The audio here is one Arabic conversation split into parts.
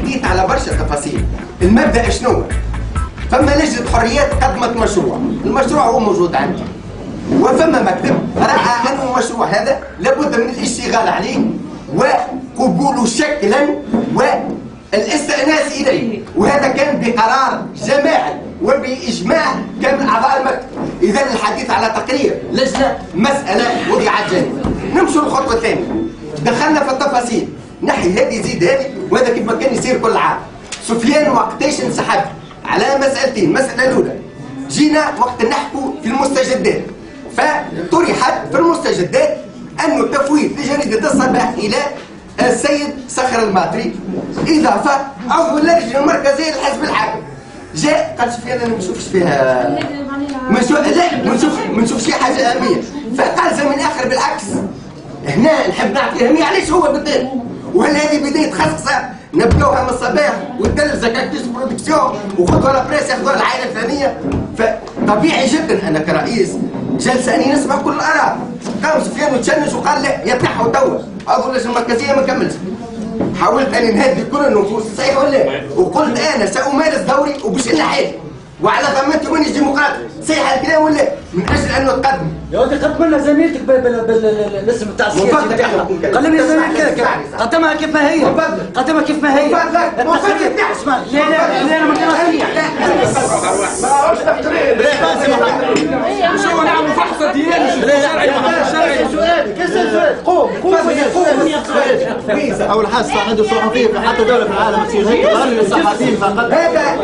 عديت على برشا تفاصيل. المبدأ شنو؟ فما لجنة حريات قدمت مشروع، المشروع هو موجود عندي. وفما مكتب رأى أن المشروع هذا لابد من الاشتغال عليه وقبوله شكلا والاستئناس إليه، وهذا كان بقرار جماعي وبإجماع كامل أعضاء المكتب. إذا الحديث على تقرير لجنة مسألة وضعت جانبا. نمشوا للخطوة الثانية، دخلنا في التفاصيل، نحي هذه زيد هذه، وهذا كيف ما كان يصير كل عام. سفيان وقتاش انسحب على مسألتين، المسألة الأولى جينا وقت نحكوا في المستجدات، فطرحت في المستجدات أنه تفويض لجريدة الصباح إلى السيد صخر الماطري إضافة عضو اللجنة المركزية للحزب الحاكم. جاء قال سفيان أنا ما نشوفش فيها ما نشوفش حاجة أهمية، فقال زمن آخر بالعكس هنا نحب نعطي أهمية. علاش هو بالذات؟ وهل هذه بداية خصخصة نبداوها من الصباح والدلزة كاكتيس برودكسيون وخذوها لابريس ياخذوها العائلة الفلانية؟ فطبيعي جدا أنا كرئيس جلسة أني نسمع كل الآراء. قام سفيان وتشنج وقال لا يتنحوا توا عضو اللجنة المركزية ما كملش. حاولت أن نهدي كل النفوس صحيح ولا لا؟ وقلت أنا سأمارس دوري وباش نحل وعلى ضمانتي مانيش ديمقراطي، صحيح الكلام ولا من اجل انه تقدم. يا ولدي قدم لنا زميلتك بالاسم تاع السياسي قال لي زميلتك قدمها كيف ما هي، قدمها كيف ما هي. اسمع لا لا لا ما ماهوش تقرير شو نعمل فحص ديالي شرعي. سؤال قوم اول حاجه عنده صحفيه في حتى دوله في العالم تصير هيك قال الصحفيين فقط هذا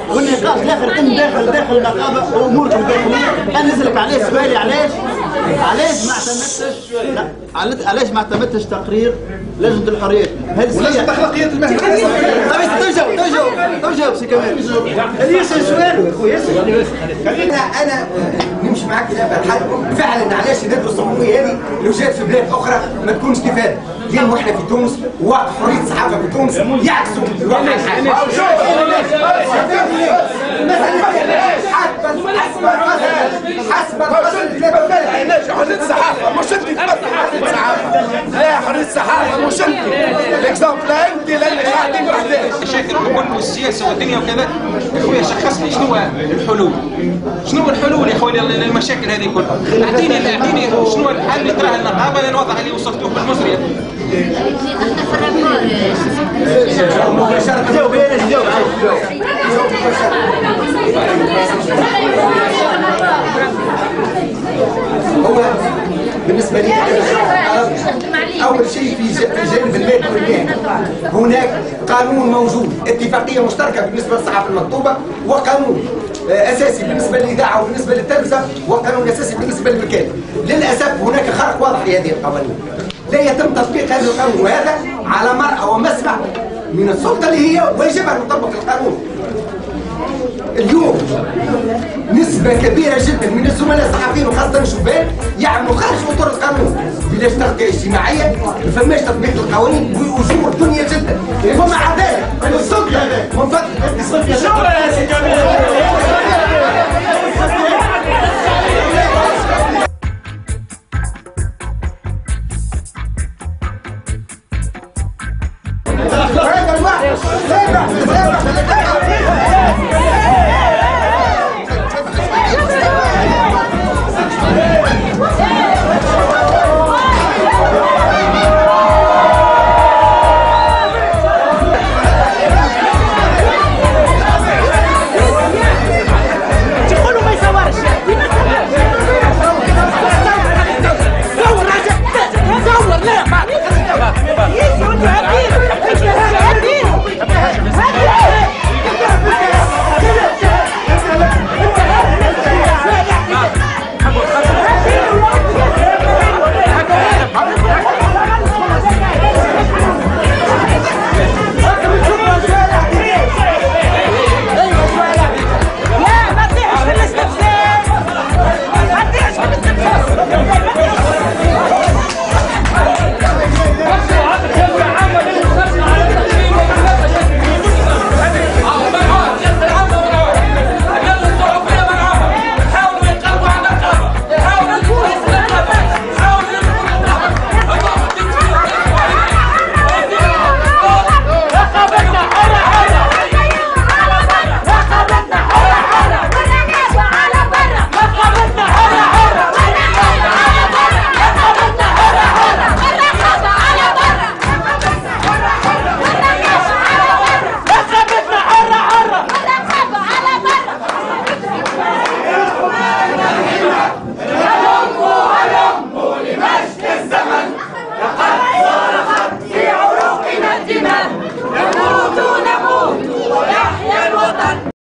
والنقاش الاخر كان داخل النقابه واموركم الداخليه. كان نزلك عليه سؤالي علاش ما اعتمدتش علاش ما اعتمدتش تقرير لجنه الحريات؟ هل ولجنه اخلاقيات المهنه؟ طيب جاوب سي كمان يسال سؤال يا خويا خلينا انا نمشي معاك الى الحل. فعلا علاش ندرس الصحفيه هذه لو جات في بلاد اخرى ما تكونش كفايه. اليوم احنا في تونس ووقت حريه الصحافه في تونس يعكسوا الواقع الحالي. حسب حريه الصحافه مش انت حريه الصحافه، لا حريه الصحافه مش انت الاكزامبل لا انت لا اللي قاعدين وحداش. مشاكل الحكم والسياسه والدنيا وكذا يا خويا شخصني شنو الحلول؟ شنو الحلول يا خويا للمشاكل هذه كلها؟ اعطيني شنو الحل اللي تراه النقابه للوضع اللي وصلتوه في المصري؟ احنا في الرابور مباشره جاوب جاوب هو بالنسبه لي اول شيء في جانب المادي والمهني هناك قانون موجود، اتفاقيه مشتركه بالنسبه للصحافه المكتوبه وقانون اساسي بالنسبه للاذاعه وبالنسبه للتلفزه وقانون اساسي بالنسبه للوكاله. للاسف هناك خرق واضح في هذه القوانين، لا يتم تطبيق هذا القانون، وهذا على مرأى ومسمع من السلطه اللي هي واجبها ان تطبق القانون. اليوم نسبة كبيرة جدا من الزملاء الصحفيين وخاصة الشباب يعملوا خارج اطار القانون بلاش تغطية اجتماعية، ما فماش تطبيق القوانين وأجور دنيا جدا. ومع ذلك السلطة من فضل